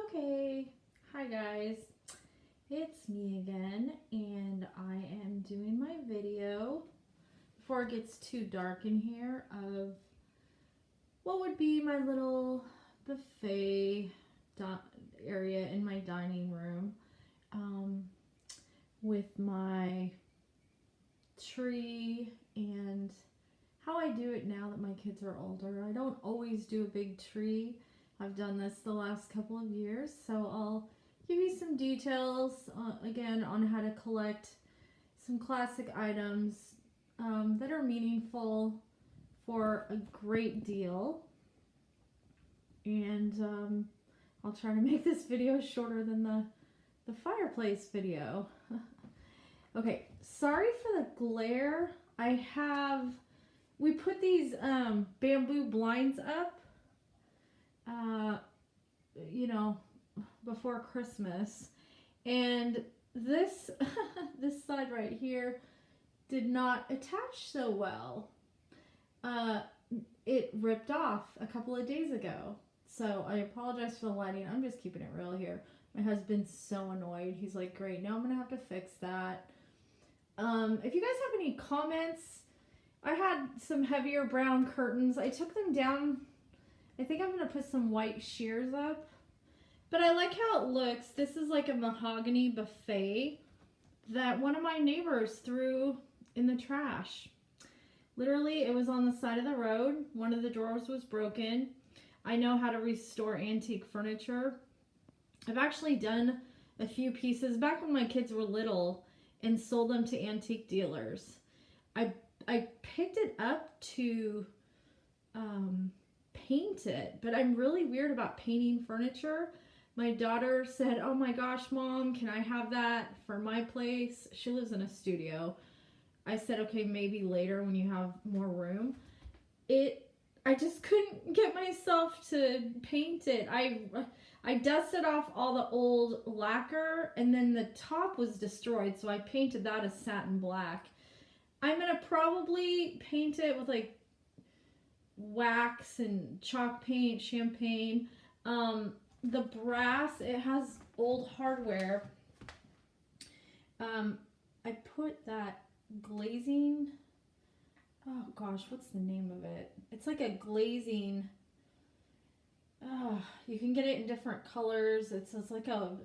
Okay, hi guys, it's me again, and I am doing my video before it gets too dark in here of what would be my little buffet area in my dining room, with my tree and how I do it now that my kids are older. I don't always do a big tree. I've done this the last couple of years, so I'll give you some details again on how to collect some classic items that are meaningful for a great deal. And I'll try to make this video shorter than the fireplace video. Okay, sorry for the glare. We put these bamboo blinds up before Christmas, and this this side right here did not attach so well. It ripped off a couple of days ago, so I apologize for the lighting. I'm just keeping it real here. My husband's so annoyed. He's like, great, now I'm gonna have to fix that. If you guys have any comments, I had some heavier brown curtains. I took them down. I think I'm going to put some white shears up. But I like how it looks. This is like a mahogany buffet that one of my neighbors threw in the trash. Literally, it was on the side of the road. One of the drawers was broken. I know how to restore antique furniture. I've actually done a few pieces back when my kids were little and sold them to antique dealers. I picked it up to paint it, but I'm really weird about painting furniture. My daughter said, oh my gosh, Mom, can I have that for my place? She lives in a studio. I said, okay, maybe later when you have more room. I just couldn't get myself to paint it. I dusted off all the old lacquer, and then the top was destroyed, so I painted that as satin black. I'm going to probably paint it with like wax and chalk paint, champagne. The brass, it has old hardware. I put that glazing, oh gosh, what's the name of it? It's like a glazing, you can get it in different colors. It's like a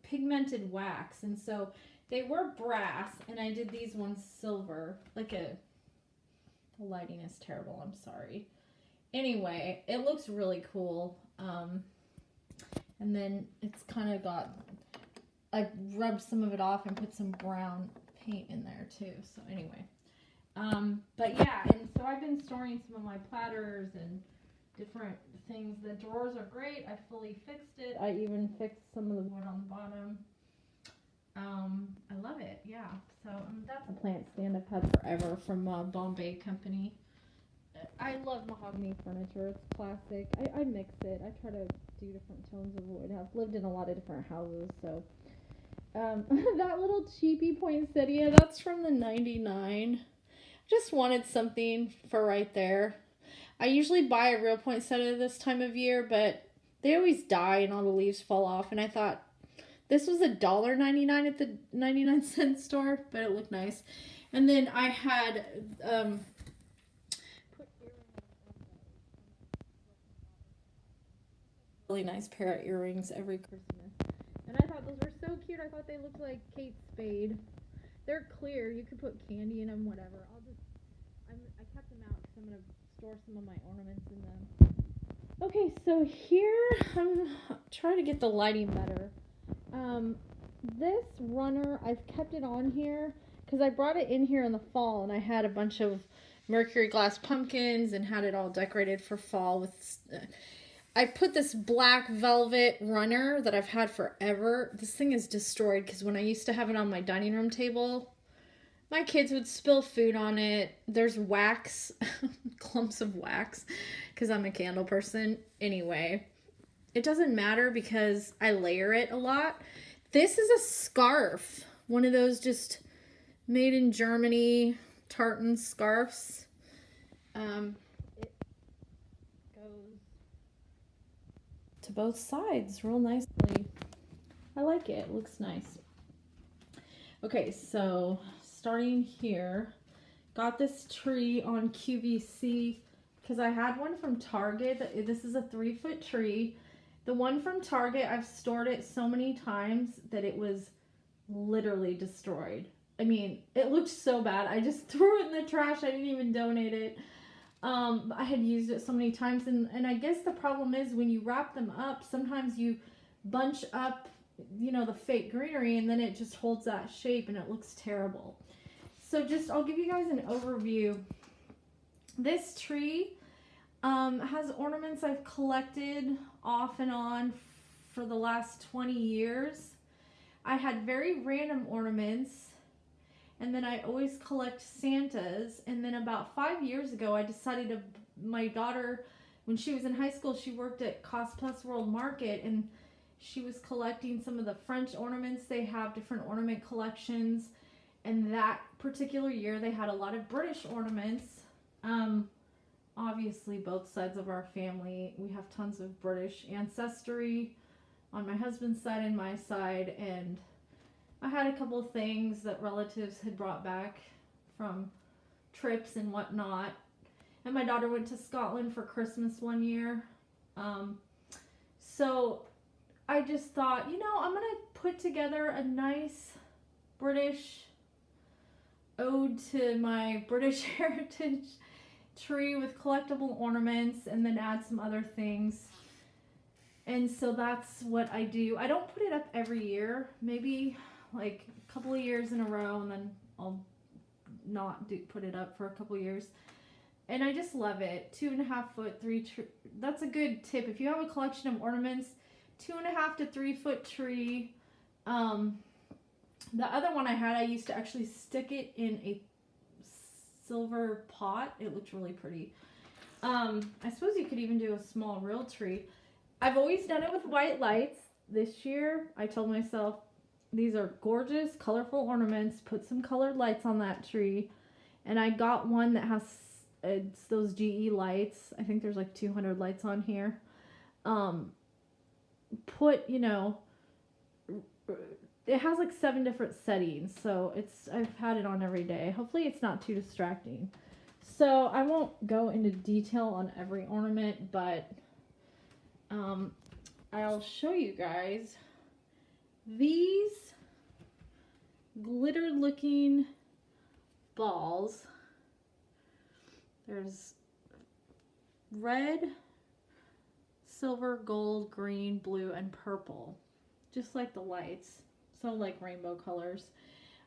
pigmented wax, and so they were brass, and I did these ones silver. The lighting is terrible, I'm sorry. Anyway, it looks really cool. And then it's kind of got, I rubbed some of it off and put some brown paint in there too. So anyway, but yeah, and so I've been storing some of my platters and different things. The drawers are great. I fully fixed it. I even fixed some of the wood on the bottom. I love it, yeah. So that's a plant stand I've had forever from Bombay Company. I love mahogany furniture. It's classic. I mix it. I try to do different tones of wood. I've lived in a lot of different houses, so. That little cheapy poinsettia, that's from the 99. Just wanted something for right there. I usually buy a real poinsettia this time of year, but they always die and all the leaves fall off, and I thought, this was $1.99 at the 99-cent store, but it looked nice. And then I had put really nice pair of earrings every Christmas. And I thought those were so cute. I thought they looked like Kate Spade. They're clear. You could put candy in them, whatever. I kept them out because I'm going to store some of my ornaments in them. Okay, so here I'm trying to get the lighting better. This runner, I've kept it on here because I brought it in here in the fall, and I had a bunch of mercury glass pumpkins and had it all decorated for fall with I put this black velvet runner that I've had forever. This thing is destroyed because when I used to have it on my dining room table, my kids would spill food on it. There's wax, clumps of wax, because I'm a candle person. Anyway, it doesn't matter because I layer it a lot. This is a scarf. One of those just made in Germany tartan scarves. It goes to both sides real nicely. I like it. It looks nice. Okay, so starting here, got this tree on QVC because I had one from Target. This is a 3-foot tree. The one from Target, I've stored it so many times that it was literally destroyed. I mean, it looked so bad. I just threw it in the trash. I didn't even donate it. I had used it so many times, and I guess the problem is when you wrap them up, sometimes you bunch up, you know, the fake greenery, and then it just holds that shape and it looks terrible. So I'll give you guys an overview. This tree has ornaments I've collected off and on for the last 20 years. I had very random ornaments, and then I always collect Santas. And then about 5 years ago, I decided my daughter, when she was in high school, she worked at Cost Plus World Market, and she was collecting some of the French ornaments. They have different ornament collections, and that particular year they had a lot of British ornaments. Obviously both sides of our family, we have tons of British ancestry on my husband's side and my side, and I had a couple of things that relatives had brought back from trips and whatnot. And my daughter went to Scotland for Christmas one year. So I just thought, you know, I'm going to put together a nice British ode to my British heritage tree with collectible ornaments, and then add some other things. And so that's what I do. I don't put it up every year, maybe like a couple of years in a row, and then I'll not put it up for a couple of years. And I just love it. 2.5 foot, that's a good tip. If you have a collection of ornaments, 2.5 to 3 foot tree. The other one I had, I used to actually stick it in a silver pot. It looked really pretty. I suppose you could even do a small real tree. I've always done it with white lights. This year, I told myself, these are gorgeous, colorful ornaments. Put some colored lights on that tree. And I got one that has, it's those GE lights. I think there's like 200 lights on here. You know, it has like 7 different settings. So I've had it on every day. Hopefully it's not too distracting. So I won't go into detail on every ornament, but I'll show you guys these glitter looking balls. There's red, silver, gold, green, blue, and purple, just like the lights, so like rainbow colors.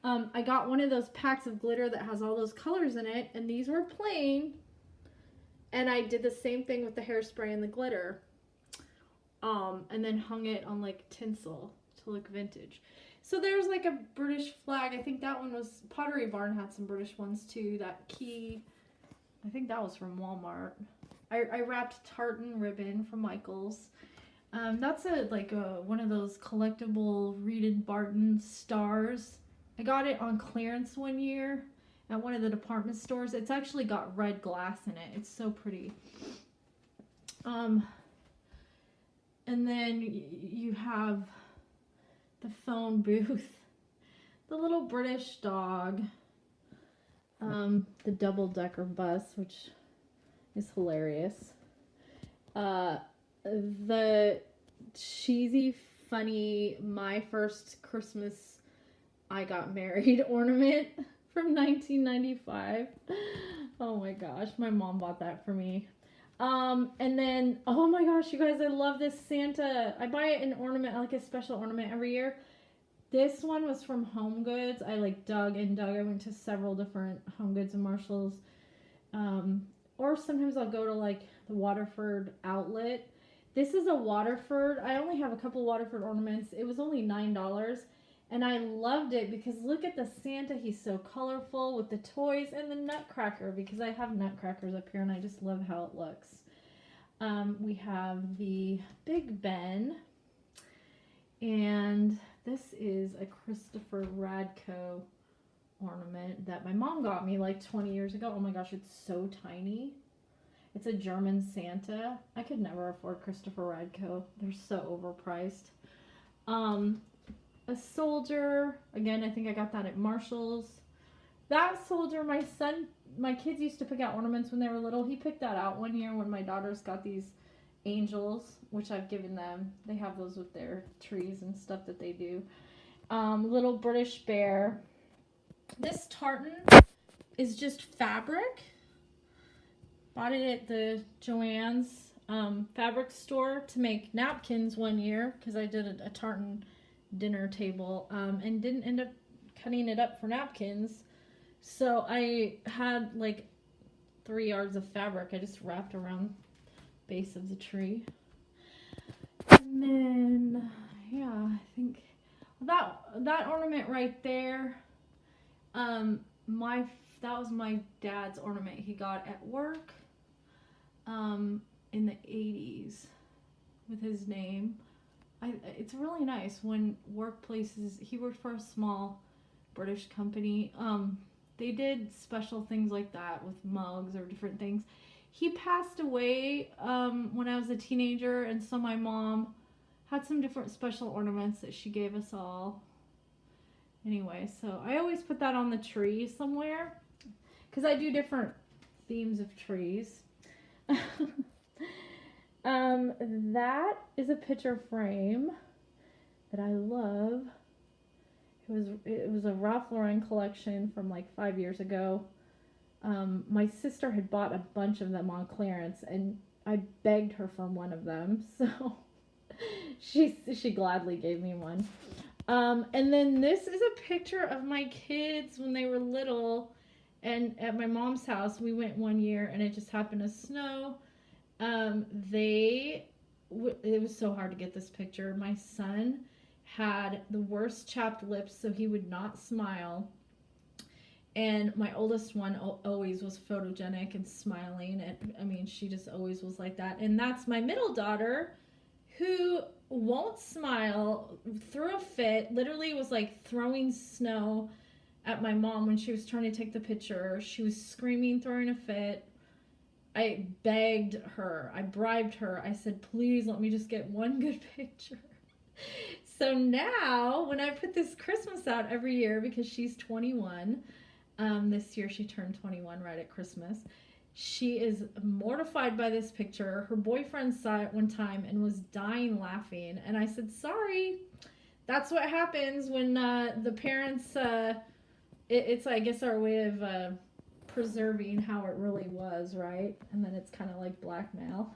I got one of those packs of glitter that has all those colors in it, and these were plain, and I did the same thing with the hairspray and the glitter, and then hung it on like tinsel to look vintage. So there's like a British flag. I think that one was, Pottery Barn had some British ones too. That key, I think that was from Walmart. I wrapped tartan ribbon from Michael's. That's one of those collectible Reed & Barton stars. I got it on clearance one year at one of the department stores. It's actually got red glass in it. It's so pretty. And then you have the phone booth, the little British dog, the double-decker bus, which is hilarious. The cheesy, funny, my first Christmas I got married ornament from 1995. Oh my gosh, my mom bought that for me. And then, oh my gosh, you guys, I love this Santa. I buy an ornament, like a special ornament every year. This one was from Home Goods. I like dug and dug. I went to several different Home Goods and Marshalls. Or sometimes I'll go to like the Waterford outlet. This is a Waterford. I only have a couple Waterford ornaments. It was only $9. And I loved it because look at the Santa. He's so colorful with the toys and the Nutcracker, because I have Nutcrackers up here and I just love how it looks. We have the Big Ben. And this is a Christopher Radko ornament that my mom got me like 20 years ago. Oh my gosh, it's so tiny. It's a German Santa. I could never afford Christopher Radko. They're so overpriced. A soldier. Again, I think I got that at Marshall's. That soldier, my kids used to pick out ornaments when they were little. He picked that out one year when my daughters got these angels, which I've given them. They have those with their trees and stuff that they do. Little British bear. This tartan is just fabric. Bought it at the Joann's fabric store to make napkins one year because I did a tartan dinner table and didn't end up cutting it up for napkins. So I had like 3 yards of fabric I just wrapped around the base of the tree. And then, yeah, I think that ornament right there, that was my dad's ornament he got at work in the 80s with his name. It's really nice when workplaces, he worked for a small British company. They did special things like that with mugs or different things. He passed away when I was a teenager, and so my mom had some different special ornaments that she gave us all. Anyway, so I always put that on the tree somewhere because I do different themes of trees. That is a picture frame that I love. It was a Ralph Lauren collection from like 5 years ago. My sister had bought a bunch of them on clearance, and I begged her for one of them, so she gladly gave me one. And then this is a picture of my kids when they were little, and at my mom's house we went one year, and it just happened to snow. It was so hard to get this picture. My son had the worst chapped lips, so he would not smile. And my oldest one always was photogenic and smiling. And I mean, she just always was like that. And that's my middle daughter, who won't smile, threw a fit, literally was like throwing snow at my mom when she was trying to take the picture. She was screaming, throwing a fit. I begged her, I bribed her. I said, please let me just get one good picture. So now, when I put this Christmas out every year, because she's 21, this year she turned 21 right at Christmas, she is mortified by this picture. Her boyfriend saw it one time and was dying laughing. And I said, sorry, that's what happens when the parents, it's, I guess, our way of preserving how it really was, right? And then it's kind of like blackmail.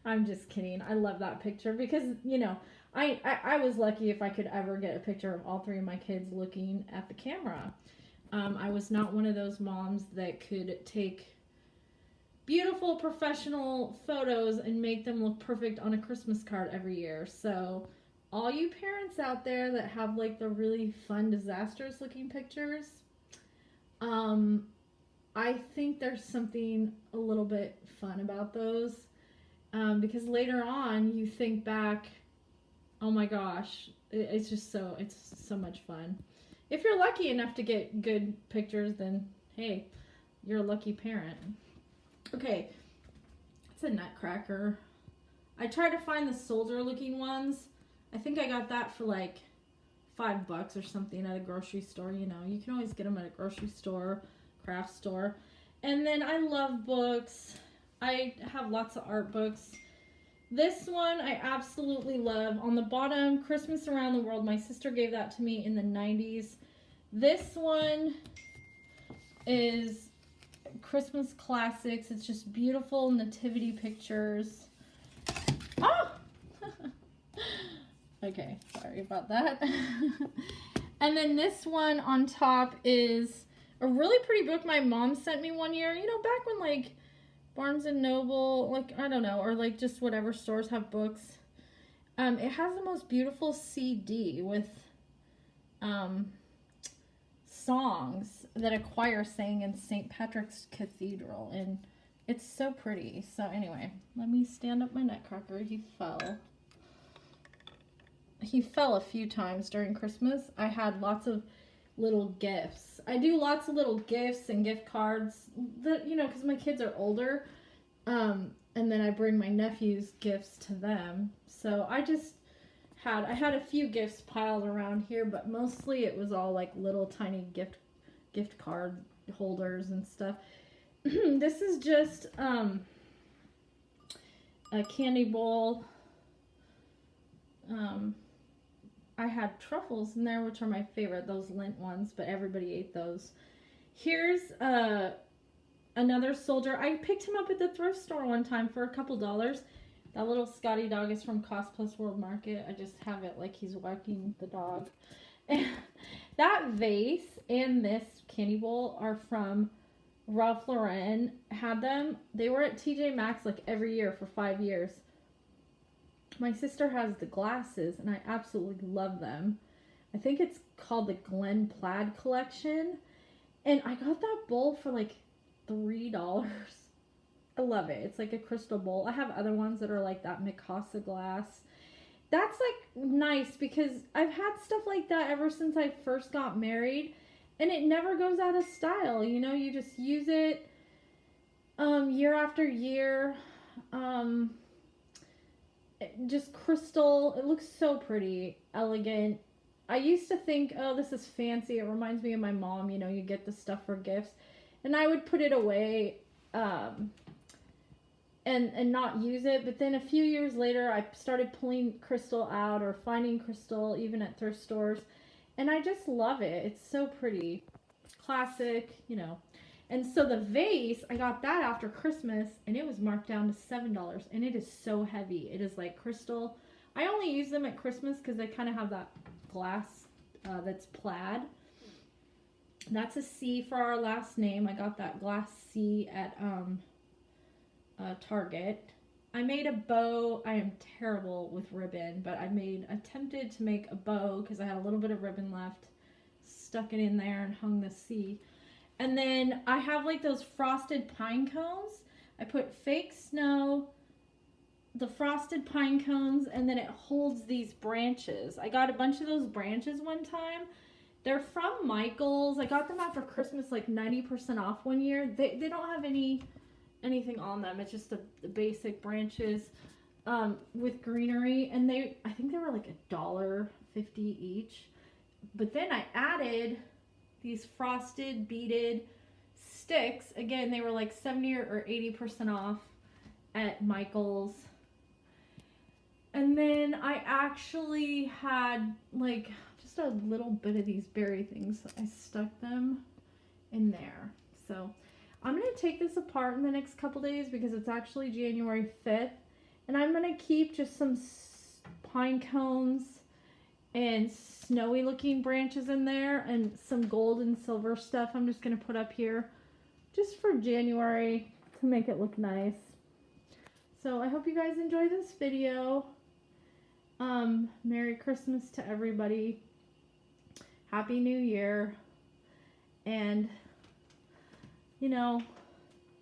I'm just kidding. I love that picture because, you know, I was lucky if I could ever get a picture of all 3 of my kids looking at the camera. I was not one of those moms that could take beautiful professional photos and make them look perfect on a Christmas card every year. So all you parents out there that have like the really fun, disastrous looking pictures, I think there's something a little bit fun about those. Because later on you think back, oh my gosh, it's so much fun. If you're lucky enough to get good pictures, then hey, you're a lucky parent. Okay, it's a nutcracker. I tried to find the soldier looking ones. I think I got that for like $5 or something at a grocery store. You know, you can always get them at a grocery store, craft store. And then I love books. I have lots of art books. This one I absolutely love. On the bottom, Christmas Around the World. My sister gave that to me in the 90s. This one is Christmas classics. It's just beautiful nativity pictures. Oh! Okay, sorry about that. And then this one on top is a really pretty book my mom sent me one year. You know, back when like Barnes and Noble, like, I don't know, or like just whatever stores have books. It has the most beautiful CD with songs that a choir sang in St. Patrick's Cathedral, and it's so pretty. So anyway, let me stand up my nutcracker. He fell a few times during Christmas. I had lots of little gifts. I do lots of little gifts and gift cards that, you know, because my kids are older. And then I bring my nephews gifts to them. So I had a few gifts piled around here, but mostly it was all like little tiny gift card holders and stuff. This is just a candy bowl. I had truffles in there, which are my favorite, those Lindt ones, but everybody ate those. Here's another soldier. I picked him up at the thrift store one time for a couple dollars. That little Scotty dog is from Cost Plus World Market. I just have it like he's walking the dog. That vase and this candy bowl are from Ralph Lauren. Had them. They were at TJ Maxx like every year for 5 years. My sister has the glasses, and I absolutely love them. I think it's called the Glen Plaid Collection. And I got that bowl for like $3. I love it. It's like a crystal bowl. I have other ones that are like that Mikasa glass. That's like nice because I've had stuff like that ever since I first got married. And it never goes out of style. You know, you just use it year after year. Just crystal. It looks so pretty, elegant. I used to think, oh, this is fancy. It reminds me of my mom. You know, you get the stuff for gifts. And I would put it away and not use it. But then a few years later, I started pulling crystal out or finding crystal even at thrift stores. And I just love it. It's so pretty. Classic, you know. And so the vase, I got that after Christmas, and it was marked down to $7. And it is so heavy. It is like crystal. I only use them at Christmas because they kind of have that glass that's plaid. That's a C for our last name. I got that glass C at Target. I made a bow. I am terrible with ribbon, but I attempted to make a bow because I had a little bit of ribbon left. Stuck it in there and hung the C. And then I have like those frosted pine cones. I put fake snow, the frosted pine cones, and then it holds these branches. I got a bunch of those branches one time. They're from Michael's. I got them after Christmas, like 90% off one year. They don't have anything on them. It's just the basic branches with greenery. And I think they were like $1.50 each. But then I added these frosted beaded sticks. Again, they were like 70 or 80% off at Michael's. And then I actually had like just a little bit of these berry things. I stuck them in there. So I'm going to take this apart in the next couple days because it's actually January 5th. And I'm going to keep just some pine cones and snowy looking branches in there and some gold and silver stuff I'm just going to put up here just for January to make it look nice. So I hope you guys enjoy this video. Merry Christmas to everybody. Happy New Year. And, you know,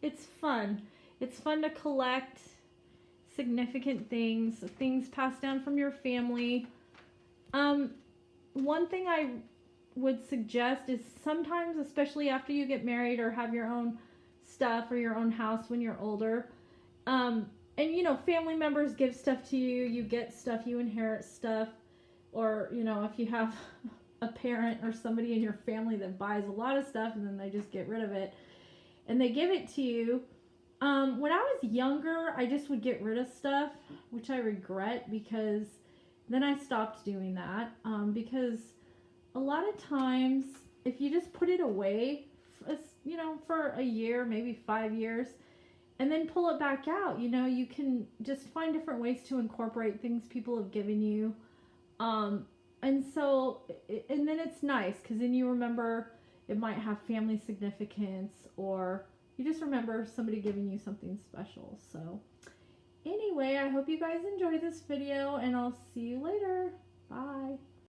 it's fun. It's fun to collect significant things passed down from your family. One thing I would suggest is sometimes, especially after you get married or have your own stuff or your own house when you're older, and you know, family members give stuff to you, you get stuff, you inherit stuff, or you know, if you have a parent or somebody in your family that buys a lot of stuff and then they just get rid of it and they give it to you. When I was younger, I just would get rid of stuff, which I regret because then I stopped doing that because a lot of times if you just put it away, you know, for a year, maybe 5 years, and then pull it back out, you know, you can just find different ways to incorporate things people have given you. And so, and then it's nice because then you remember it might have family significance or you just remember somebody giving you something special. So anyway, I hope you guys enjoyed this video and I'll see you later. Bye.